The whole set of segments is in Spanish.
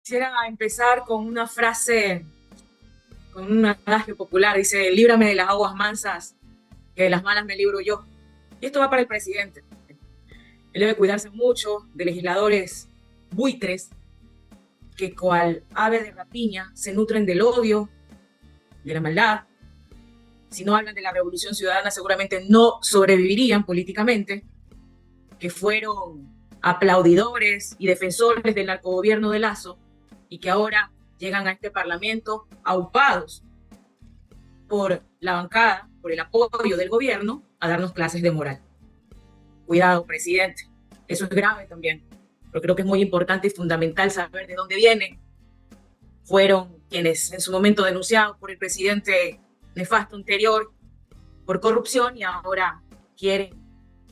Quisiera empezar con una frase, con un adagio popular. Dice, líbrame de las aguas mansas, que de las malas me libro yo. Y esto va para el presidente. Él debe cuidarse mucho de legisladores buitres que cual ave de rapiña se nutren del odio, de la maldad. Si no hablan de la revolución ciudadana, seguramente no sobrevivirían políticamente, que fueron aplaudidores y defensores del narcogobierno de Lazo y que ahora llegan a este parlamento aupados por la bancada, por el apoyo del gobierno, a darnos clases de moral. Cuidado, presidente. Eso es grave también, pero creo que es muy importante y fundamental saber de dónde vienen. Fueron quienes en su momento denunciados por el presidente nefasto anterior por corrupción y ahora quieren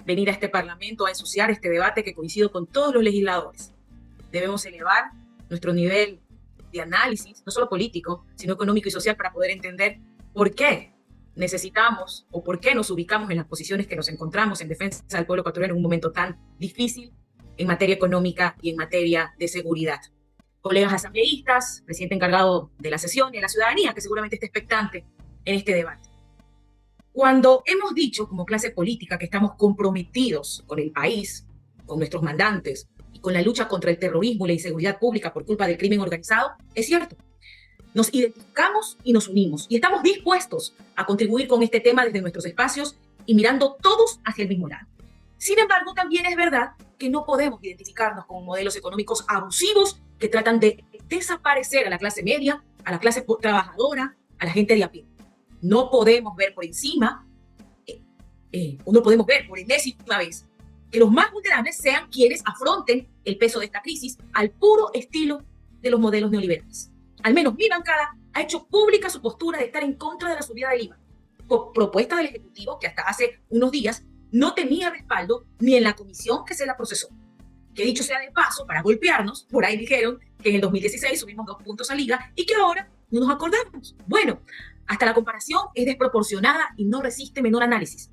venir a este parlamento a ensuciar este debate que coincido con todos los legisladores. Debemos elevar nuestro nivel de análisis, no solo político, sino económico y social, para poder entender por qué necesitamos o por qué nos ubicamos en las posiciones que nos encontramos en defensa del pueblo ecuatoriano en un momento tan difícil en materia económica y en materia de seguridad. Colegas asambleístas, presidente encargado de la sesión y de la ciudadanía, que seguramente está expectante en este debate. Cuando hemos dicho como clase política que estamos comprometidos con el país, con nuestros mandantes y con la lucha contra el terrorismo y la inseguridad pública por culpa del crimen organizado, es cierto. Nos identificamos y nos unimos y estamos dispuestos a contribuir con este tema desde nuestros espacios y mirando todos hacia el mismo lado. Sin embargo, también es verdad que no podemos identificarnos con modelos económicos abusivos que tratan de desaparecer a la clase media, a la clase trabajadora, a la gente de a pie. No podemos ver por encima, o no podemos ver por enésima vez, que los más vulnerables sean quienes afronten el peso de esta crisis al puro estilo de los modelos neoliberales. Al menos mi bancada ha hecho pública su postura de estar en contra de la subida del IVA, por propuesta del Ejecutivo que hasta hace unos días no tenía respaldo ni en la comisión que se la procesó. Que dicho sea de paso, para golpearnos, por ahí dijeron que en el 2016 subimos 2 puntos al IVA y que ahora no nos acordamos. Bueno, hasta la comparación es desproporcionada y no resiste menor análisis.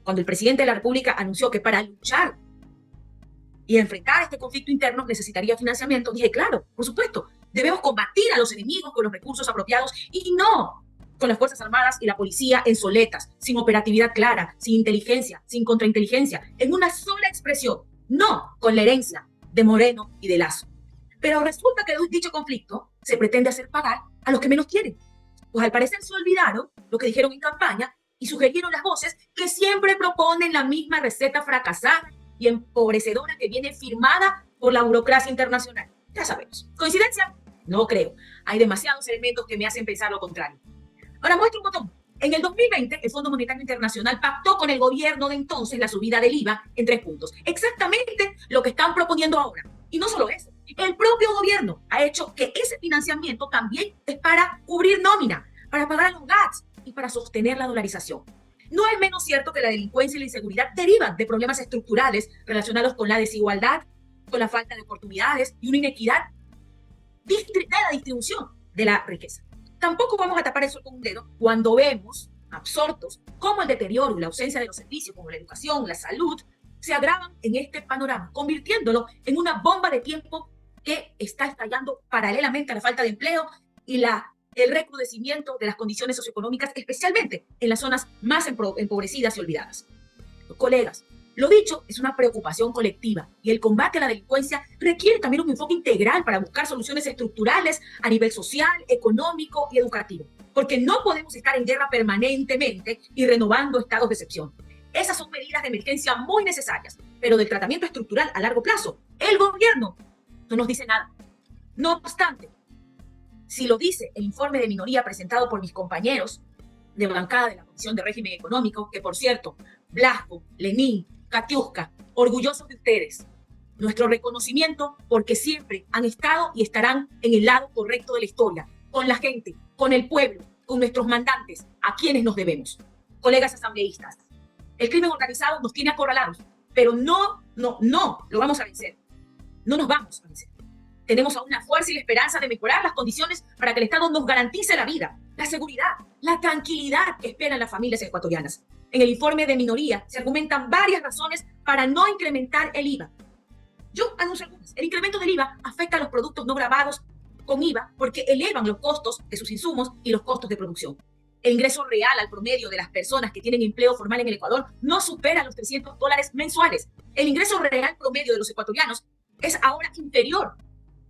Cuando el presidente de la República anunció que para luchar y enfrentar este conflicto interno necesitaría financiamiento, dije, claro, por supuesto, debemos combatir a los enemigos con los recursos apropiados y no con las Fuerzas Armadas y la policía en soletas, sin operatividad clara, sin inteligencia, sin contrainteligencia, en una sola expresión, no con la herencia de Moreno y de Lazo. Pero resulta que de dicho conflicto se pretende hacer pagar a los que menos quieren. Pues al parecer se olvidaron lo que dijeron en campaña y sugirieron las voces que siempre proponen la misma receta fracasada y empobrecedora que viene firmada por la burocracia internacional. Ya sabemos. ¿Coincidencia? No creo. Hay demasiados elementos que me hacen pensar lo contrario. Ahora muestro un botón. En el 2020, el Fondo Monetario Internacional pactó con el gobierno de entonces la subida del IVA en 3 puntos. Exactamente lo que están proponiendo ahora. Y no solo eso. El propio gobierno ha hecho que ese financiamiento también es para cubrir nómina, para pagar a los GATS y para sostener la dolarización. No es menos cierto que la delincuencia y la inseguridad derivan de problemas estructurales relacionados con la desigualdad, con la falta de oportunidades y una inequidad de la distribución de la riqueza. Tampoco vamos a tapar eso con un dedo cuando vemos absortos cómo el deterioro y la ausencia de los servicios como la educación, la salud, se agravan en este panorama, convirtiéndolo en una bomba de tiempo que está estallando paralelamente a la falta de empleo y el recrudecimiento de las condiciones socioeconómicas, especialmente en las zonas más empobrecidas y olvidadas. Colegas, lo dicho es una preocupación colectiva y el combate a la delincuencia requiere también un enfoque integral para buscar soluciones estructurales a nivel social, económico y educativo, porque no podemos estar en guerra permanentemente y renovando estados de excepción. Esas son medidas de emergencia muy necesarias, pero del tratamiento estructural a largo plazo, el gobierno no nos dice nada. No obstante, si lo dice el informe de minoría presentado por mis compañeros de bancada de la Comisión de Régimen Económico, que por cierto, Blasco, Lenín, Katiuska, orgullosos de ustedes, nuestro reconocimiento porque siempre han estado y estarán en el lado correcto de la historia, con la gente, con el pueblo, con nuestros mandantes, a quienes nos debemos. Colegas asambleístas, el crimen organizado nos tiene acorralados, pero no lo vamos a vencer. No nos vamos a vencer. Tenemos aún la fuerza y la esperanza de mejorar las condiciones para que el Estado nos garantice la vida, la seguridad, la tranquilidad que esperan las familias ecuatorianas. En el informe de minoría se argumentan varias razones para no incrementar el IVA. Yo anuncio algunas. El incremento del IVA afecta a los productos no gravados con IVA porque elevan los costos de sus insumos y los costos de producción. El ingreso real al promedio de las personas que tienen empleo formal en el Ecuador no supera los $300 mensuales. El ingreso real promedio de los ecuatorianos es ahora inferior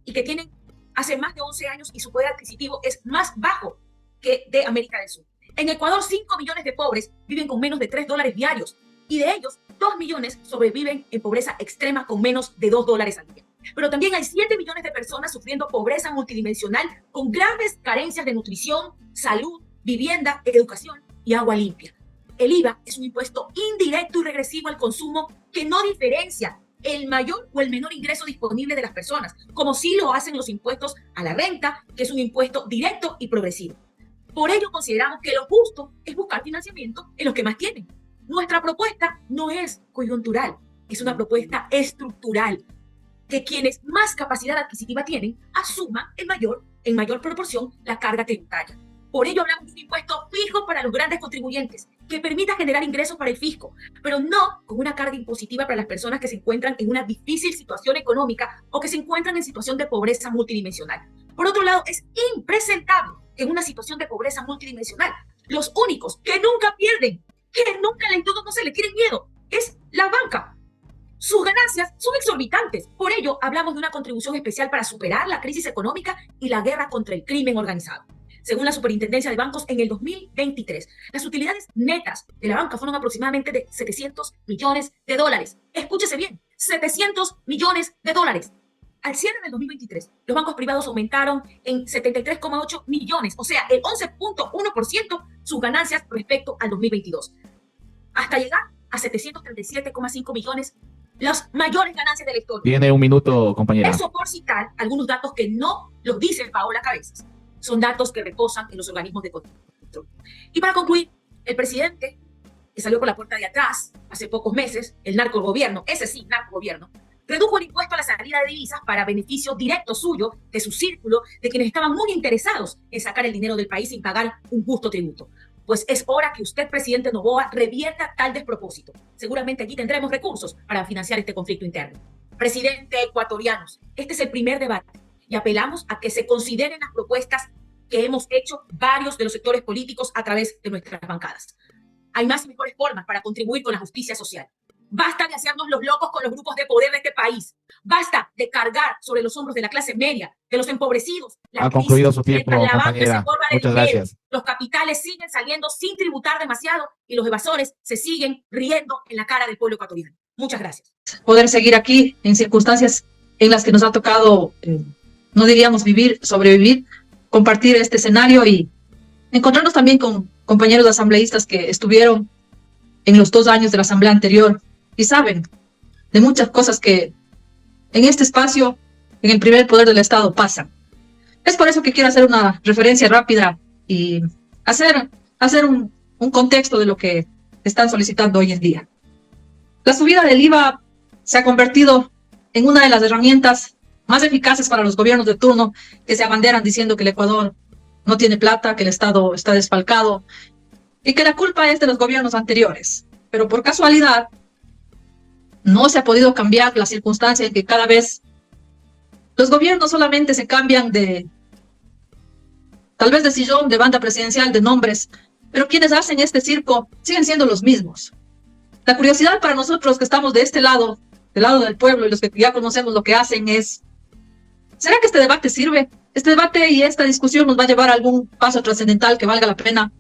y que tienen hace más de 11 años y su poder adquisitivo es más bajo que de América del Sur. En Ecuador, 5 millones de pobres viven con menos de $3 diarios y de ellos 2 millones sobreviven en pobreza extrema con menos de $2 al día. Pero también hay 7 millones de personas sufriendo pobreza multidimensional con graves carencias de nutrición, salud, vivienda, educación y agua limpia. El IVA es un impuesto indirecto y regresivo al consumo que no diferencia el mayor o el menor ingreso disponible de las personas, como sí lo hacen los impuestos a la renta, que es un impuesto directo y progresivo. Por ello consideramos que lo justo es buscar financiamiento en los que más tienen. Nuestra propuesta no es coyuntural, es una propuesta estructural, que quienes más capacidad adquisitiva tienen asuman en mayor proporción la carga tributaria. Por ello hablamos de un impuesto fijo para los grandes contribuyentes que permita generar ingresos para el fisco, pero no con una carga impositiva para las personas que se encuentran en una difícil situación económica o que se encuentran en situación de pobreza multidimensional. Por otro lado, es impresentable que en una situación de pobreza multidimensional los únicos que nunca pierden, que nunca no se le tienen miedo, es la banca. Sus ganancias son exorbitantes. Por ello, hablamos de una contribución especial para superar la crisis económica y la guerra contra el crimen organizado. Según la Superintendencia de Bancos, en el 2023, las utilidades netas de la banca fueron aproximadamente de $700 millones. Escúchese bien, $700 millones. Al cierre del 2023, los bancos privados aumentaron en 73,8 millones, o sea, el 11,1% sus ganancias respecto al 2022, hasta llegar a 737,5 millones, las mayores ganancias de la historia. Tiene un minuto, compañera. Eso por citar algunos datos que no los dice Paola Cabezas. Son datos que reposan en los organismos de control. Y para concluir, el presidente, que salió por la puerta de atrás hace pocos meses, el narcogobierno, ese sí, narcogobierno, redujo el impuesto a la salida de divisas para beneficio directo suyo, de su círculo, de quienes estaban muy interesados en sacar el dinero del país sin pagar un justo tributo. Pues es hora que usted, presidente Noboa, revierta tal despropósito. Seguramente allí tendremos recursos para financiar este conflicto interno. Presidente ecuatorianos, este es el primer debate y apelamos a que se consideren las propuestas que hemos hecho varios de los sectores políticos a través de nuestras bancadas. Hay más y mejores formas para contribuir con la justicia social. Basta de hacernos los locos con los grupos de poder de este país. Basta de cargar sobre los hombros de la clase media, de los empobrecidos. Ha concluido su tiempo, compañera. Muchas gracias. Los capitales siguen saliendo sin tributar demasiado y los evasores se siguen riendo en la cara del pueblo ecuatoriano. Muchas gracias. Poder seguir aquí en circunstancias en las que nos ha tocado, no diríamos vivir, sobrevivir, compartir este escenario y encontrarnos también con compañeros asambleístas que estuvieron en los 2 años de la asamblea anterior y saben de muchas cosas que en este espacio, en el primer poder del Estado, pasan. Es por eso que quiero hacer una referencia rápida y hacer un contexto de lo que están solicitando hoy en día. La subida del IVA se ha convertido en una de las herramientas más eficaces para los gobiernos de turno que se abanderan diciendo que el Ecuador no tiene plata, que el Estado está desfalcado y que la culpa es de los gobiernos anteriores. Pero por casualidad, no se ha podido cambiar la circunstancia en que cada vez los gobiernos solamente se cambian tal vez de sillón, de banda presidencial, de nombres, pero quienes hacen este circo siguen siendo los mismos. La curiosidad para nosotros que estamos de este lado, del lado del pueblo y los que ya conocemos lo que hacen es, ¿será que este debate sirve? ¿Este debate y esta discusión nos va a llevar a algún paso trascendental que valga la pena?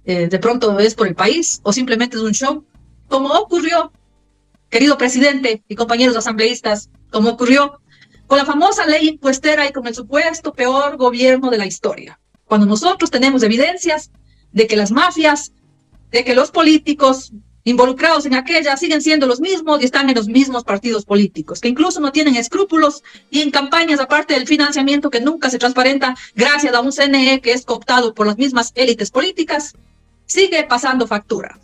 ¿De pronto es por el país o simplemente es un show? Como ocurrió, querido presidente y compañeros asambleístas, como ocurrió con la famosa ley impuestera y con el supuesto peor gobierno de la historia. Cuando nosotros tenemos evidencias de que las mafias, de que los políticos involucrados en aquella siguen siendo los mismos y están en los mismos partidos políticos, que incluso no tienen escrúpulos y en campañas, aparte del financiamiento que nunca se transparenta gracias a un CNE que es cooptado por las mismas élites políticas, sigue pasando factura.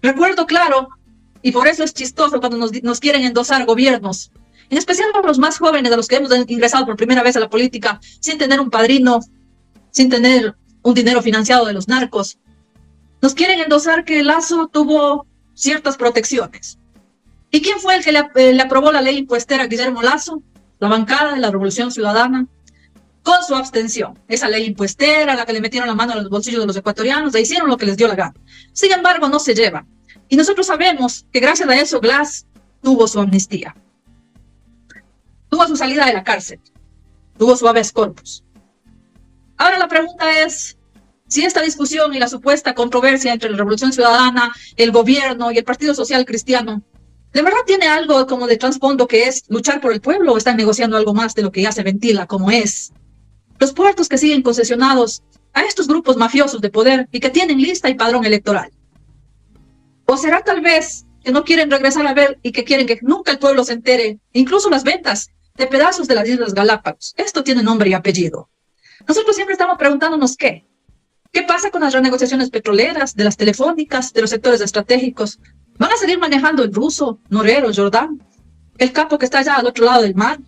Recuerdo claro, y por eso es chistoso cuando nos quieren endosar gobiernos, en especial para los más jóvenes, a los que hemos ingresado por primera vez a la política, sin tener un padrino, sin tener un dinero financiado de los narcos. Nos quieren endosar que Lazo tuvo ciertas protecciones. ¿Y quién fue el que le aprobó la ley impuestera a Guillermo Lazo? La bancada de la Revolución Ciudadana. con su abstención. Esa ley impuestera, la que le metieron la mano a los bolsillos de los ecuatorianos, le hicieron lo que les dio la gana. Sin embargo, no se lleva. Y nosotros sabemos que gracias a eso Glass tuvo su amnistía. Tuvo su salida de la cárcel. Tuvo su habeas corpus. Ahora la pregunta es, si esta discusión y la supuesta controversia entre la Revolución Ciudadana, el gobierno y el Partido Social Cristiano, ¿de verdad tiene algo como de trasfondo que es luchar por el pueblo o están negociando algo más de lo que ya se ventila como es los puertos que siguen concesionados a estos grupos mafiosos de poder y que tienen lista y padrón electoral? ¿O será tal vez que no quieren regresar a ver y que quieren que nunca el pueblo se entere, incluso las ventas de pedazos de las Islas Galápagos? Esto tiene nombre y apellido. Nosotros siempre estamos preguntándonos ¿qué pasa con las renegociaciones petroleras, de las telefónicas, de los sectores estratégicos? ¿Van a seguir manejando el ruso, Norero, Jordán, el capo que está allá al otro lado del mar?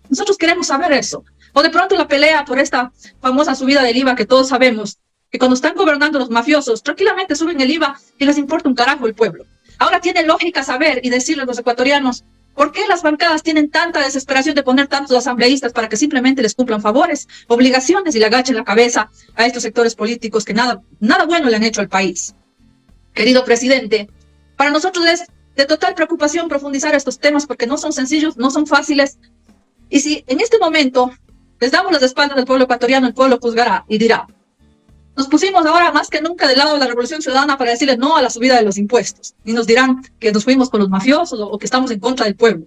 Nosotros queremos saber eso. O de pronto la pelea por esta famosa subida del IVA que todos sabemos, que cuando están gobernando los mafiosos, tranquilamente suben el IVA y les importa un carajo el pueblo. Ahora tiene lógica saber y decirle a los ecuatorianos ¿por qué las bancadas tienen tanta desesperación de poner tantos asambleístas para que simplemente les cumplan favores, obligaciones y le agachen la cabeza a estos sectores políticos que nada bueno le han hecho al país? Querido presidente, para nosotros es de total preocupación profundizar estos temas porque no son sencillos, no son fáciles. Y si en este momento les damos las espaldas al pueblo ecuatoriano, el pueblo juzgará y dirá, nos pusimos ahora más que nunca del lado de la Revolución Ciudadana para decirles no a la subida de los impuestos. Y nos dirán que nos fuimos con los mafiosos o que estamos en contra del pueblo.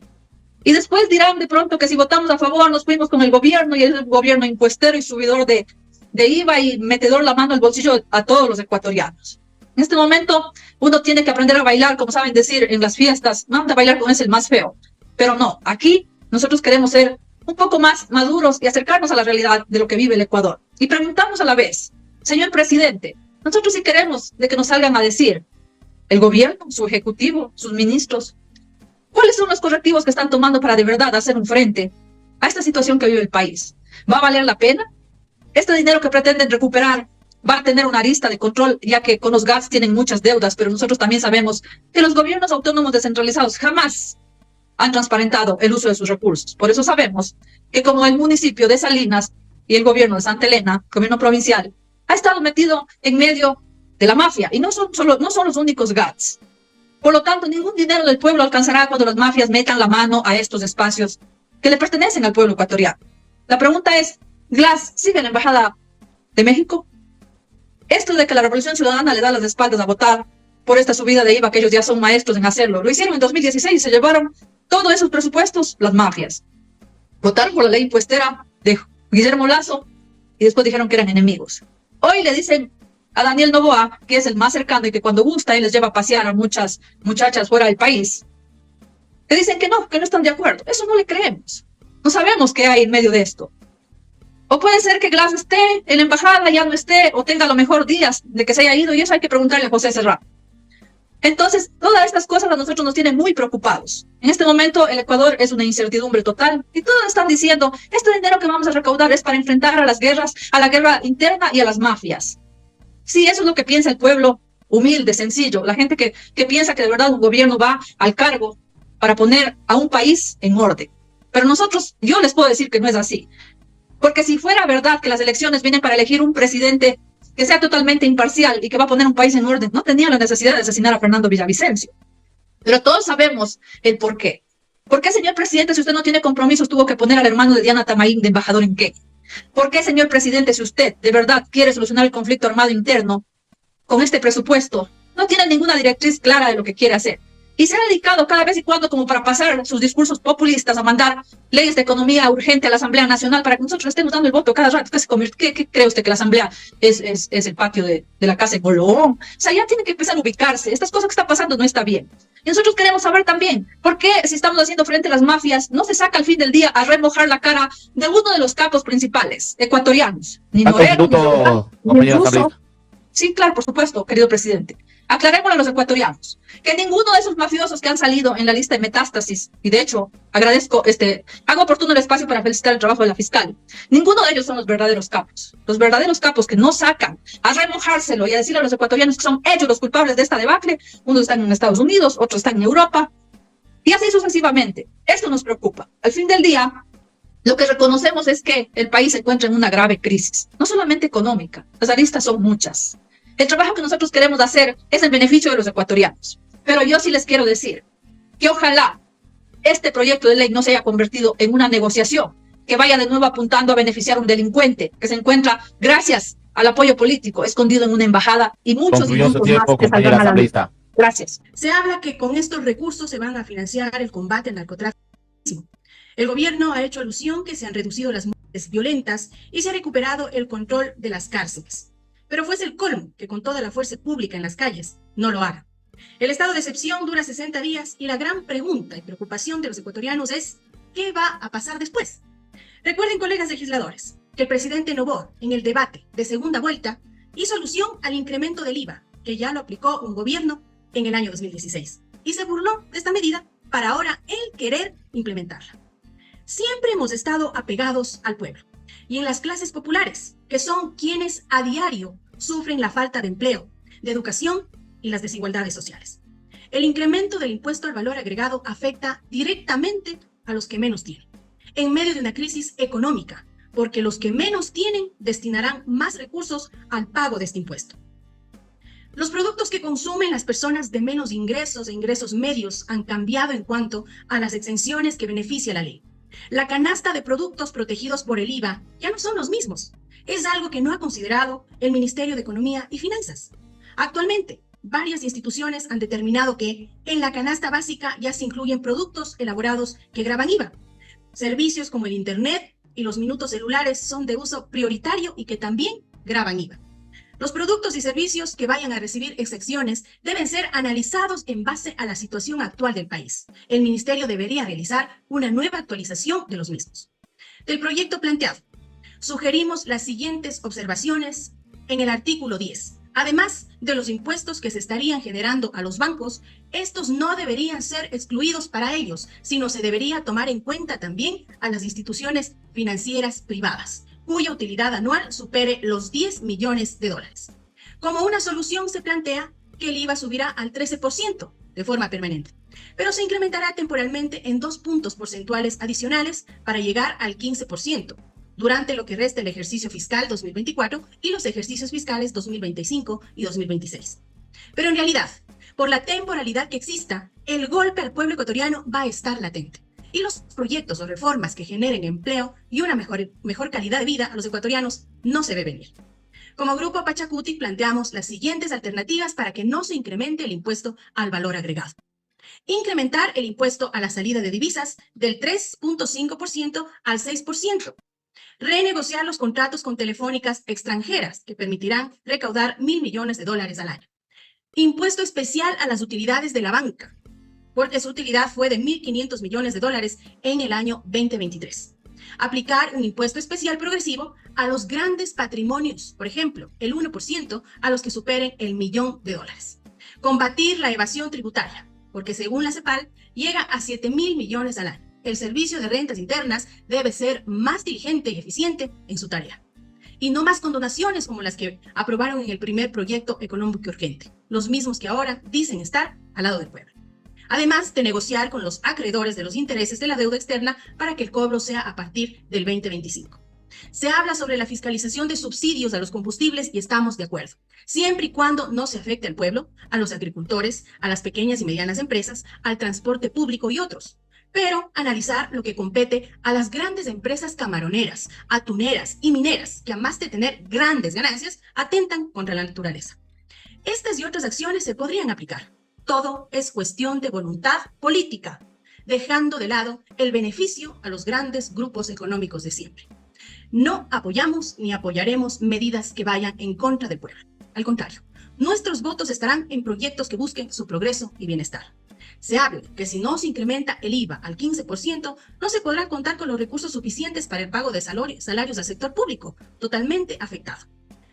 Y después dirán de pronto que si votamos a favor nos fuimos con el gobierno y el gobierno impuestero y subidor de IVA y metedor la mano al bolsillo a todos los ecuatorianos. En este momento uno tiene que aprender a bailar, como saben decir en las fiestas, no anda a bailar con ese el más feo. Pero no, aquí nosotros queremos ser un poco más maduros y acercarnos a la realidad de lo que vive el Ecuador. Y preguntamos a la vez, señor presidente, nosotros sí queremos de que nos salgan a decir, el gobierno, su ejecutivo, sus ministros, ¿cuáles son los correctivos que están tomando para de verdad hacer un frente a esta situación que vive el país? ¿Va a valer la pena? ¿Este dinero que pretenden recuperar va a tener una arista de control, ya que con los GATS tienen muchas deudas, pero nosotros también sabemos que los gobiernos autónomos descentralizados jamás han transparentado el uso de sus recursos? Por eso sabemos que como el municipio de Salinas y el gobierno de Santa Elena, gobierno provincial, ha estado metido en medio de la mafia y no son los únicos GATS. Por lo tanto, ningún dinero del pueblo alcanzará cuando las mafias metan la mano a estos espacios que le pertenecen al pueblo ecuatoriano. La pregunta es, ¿Glass sigue en la Embajada de México? Esto de que la Revolución Ciudadana le da las espaldas a votar por esta subida de IVA, que ellos ya son maestros en hacerlo. Lo hicieron en 2016 y se llevaron todos esos presupuestos las mafias. Votaron por la ley impuestera de Guillermo Lasso y después dijeron que eran enemigos. Hoy le dicen a Daniel Noboa, que es el más cercano y que cuando gusta él les lleva a pasear a muchas muchachas fuera del país, le dicen que no están de acuerdo. Eso no le creemos. No sabemos qué hay en medio de esto. O puede ser que Glass esté en la embajada, ya no esté, o tenga a lo mejor días de que se haya ido, y eso hay que preguntarle a José Serrano. Entonces, todas estas cosas a nosotros nos tienen muy preocupados. En este momento, el Ecuador es una incertidumbre total, y todos están diciendo, este dinero que vamos a recaudar es para enfrentar a las guerras, a la guerra interna y a las mafias. Sí, eso es lo que piensa el pueblo humilde, sencillo, la gente que piensa que de verdad un gobierno va al cargo para poner a un país en orden. Pero nosotros, yo les puedo decir que no es así. Porque si fuera verdad que las elecciones vienen para elegir un presidente que sea totalmente imparcial y que va a poner un país en orden, no tenía la necesidad de asesinar a Fernando Villavicencio. Pero todos sabemos el por qué. ¿Por qué, señor presidente, si usted no tiene compromisos, tuvo que poner al hermano de Diana Tamaín de embajador en Kenia? ¿Por qué, señor presidente, si usted de verdad quiere solucionar el conflicto armado interno con este presupuesto, no tiene ninguna directriz clara de lo que quiere hacer? Y se ha dedicado cada vez y cuando como para pasar sus discursos populistas a mandar leyes de economía urgente a la Asamblea Nacional para que nosotros estemos dando el voto cada rato. ¿Qué cree usted que la Asamblea es el patio de la casa de Colón? O sea, ya tienen que empezar a ubicarse. Estas cosas que están pasando no está bien. Y nosotros queremos saber también por qué, si estamos haciendo frente a las mafias, no se saca al fin del día a remojar la cara de uno de los capos principales ecuatorianos. Ni Norero, ni ruso. Sí, claro, por supuesto, querido presidente. Aclarémosle a los ecuatorianos que ninguno de esos mafiosos que han salido en la lista de Metástasis, y de hecho hago oportuno el espacio para felicitar el trabajo de la fiscal, ninguno de ellos son los verdaderos capos. Los verdaderos capos que no sacan a remojárselo y a decirle a los ecuatorianos que son ellos los culpables de esta debacle, unos están en Estados Unidos, otros están en Europa, y así sucesivamente. Esto nos preocupa. Al fin del día, Lo que reconocemos es que el país se encuentra en una grave crisis, no solamente económica, las aristas son muchas. El trabajo que nosotros queremos hacer es el beneficio de los ecuatorianos. Pero yo sí les quiero decir que ojalá este proyecto de ley no se haya convertido en una negociación que vaya de nuevo apuntando a beneficiar a un delincuente que se encuentra, gracias al apoyo político, escondido en una embajada y muchos más que saldrán a la luz. Gracias. Se habla que con estos recursos se van a financiar el combate al narcotráfico. El gobierno ha hecho alusión que se han reducido las muertes violentas y se ha recuperado el control de las cárceles. Pero fuese el colmo que con toda la fuerza pública en las calles no lo haga. El estado de excepción dura 60 días y la gran pregunta y preocupación de los ecuatorianos es ¿qué va a pasar después? Recuerden, colegas legisladores, que el presidente Noboa, en el debate de segunda vuelta, hizo alusión al incremento del IVA, que ya lo aplicó un gobierno en el año 2016, y se burló de esta medida para ahora él querer implementarla. Siempre hemos estado apegados al pueblo y en las clases populares, que son quienes a diario sufren la falta de empleo, de educación y las desigualdades sociales. El incremento del impuesto al valor agregado afecta directamente a los que menos tienen, en medio de una crisis económica, porque los que menos tienen destinarán más recursos al pago de este impuesto. Los productos que consumen las personas de menos ingresos e ingresos medios han cambiado en cuanto a las exenciones que beneficia la ley. La canasta de productos protegidos por el IVA ya no son los mismos. Es algo que no ha considerado el Ministerio de Economía y Finanzas. Actualmente, varias instituciones han determinado que en la canasta básica ya se incluyen productos elaborados que gravan IVA. Servicios como el Internet y los minutos celulares son de uso prioritario y que también gravan IVA. Los productos y servicios que vayan a recibir excepciones deben ser analizados en base a la situación actual del país. El Ministerio debería realizar una nueva actualización de los mismos. Del proyecto planteado, sugerimos las siguientes observaciones en el artículo 10. Además de los impuestos que se estarían generando a los bancos, estos no deberían ser excluidos para ellos, sino se debería tomar en cuenta también a las instituciones financieras privadas, cuya utilidad anual supere los 10 millones de dólares. Como una solución se plantea que el IVA subirá al 13% de forma permanente, pero se incrementará temporalmente en 2 puntos porcentuales adicionales para llegar al 15%, durante lo que resta el ejercicio fiscal 2024 y los ejercicios fiscales 2025 y 2026. Pero en realidad, por la temporalidad que exista, el golpe al pueblo ecuatoriano va a estar latente. Y los proyectos o reformas que generen empleo y una mejor calidad de vida a los ecuatorianos no se ve venir. Como Grupo Pachacuti planteamos las siguientes alternativas para que no se incremente el impuesto al valor agregado. Incrementar el impuesto a la salida de divisas del 3.5% al 6%. Renegociar los contratos con telefónicas extranjeras que permitirán recaudar $1.000 millones al año. Impuesto especial a las utilidades de la banca, porque su utilidad fue de $1.500 millones en el año 2023. Aplicar un impuesto especial progresivo a los grandes patrimonios, por ejemplo, el 1% a los que superen el $1 millón. Combatir la evasión tributaria, porque según la CEPAL, llega a $7.000 millones al año. El Servicio de Rentas Internas debe ser más diligente y eficiente en su tarea. Y no más condonaciones como las que aprobaron en el primer proyecto económico urgente, los mismos que ahora dicen estar al lado del pueblo. Además de negociar con los acreedores de los intereses de la deuda externa para que el cobro sea a partir del 2025. Se habla sobre la fiscalización de subsidios a los combustibles y estamos de acuerdo, siempre y cuando no se afecte al pueblo, a los agricultores, a las pequeñas y medianas empresas, al transporte público y otros. Pero analizar lo que compete a las grandes empresas camaroneras, atuneras y mineras, que además de tener grandes ganancias, atentan contra la naturaleza. Estas y otras acciones se podrían aplicar. Todo es cuestión de voluntad política, dejando de lado el beneficio a los grandes grupos económicos de siempre. No apoyamos ni apoyaremos medidas que vayan en contra del pueblo. Al contrario, nuestros votos estarán en proyectos que busquen su progreso y bienestar. Se habla que si no se incrementa el IVA al 15%, no se podrá contar con los recursos suficientes para el pago de salarios al sector público, totalmente afectado.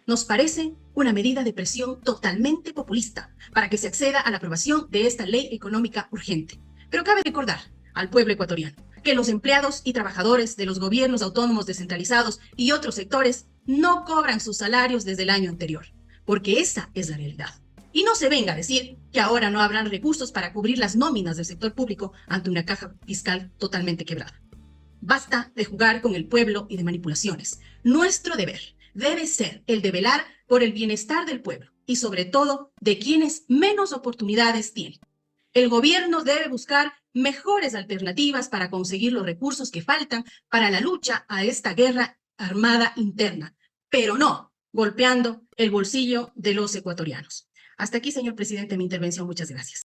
Nos parece una medida de presión totalmente populista para que se acceda a la aprobación de esta ley económica urgente. Pero cabe recordar al pueblo ecuatoriano que los empleados y trabajadores de los gobiernos autónomos descentralizados y otros sectores no cobran sus salarios desde el año anterior, porque esa es la realidad. Y no se venga a decir que ahora no habrán recursos para cubrir las nóminas del sector público ante una caja fiscal totalmente quebrada. Basta de jugar con el pueblo y de manipulaciones. Nuestro deber debe ser el de velar por el bienestar del pueblo y sobre todo de quienes menos oportunidades tienen. El gobierno debe buscar mejores alternativas para conseguir los recursos que faltan para la lucha a esta guerra armada interna, pero no golpeando el bolsillo de los ecuatorianos. Hasta aquí, señor presidente, mi intervención. Muchas gracias.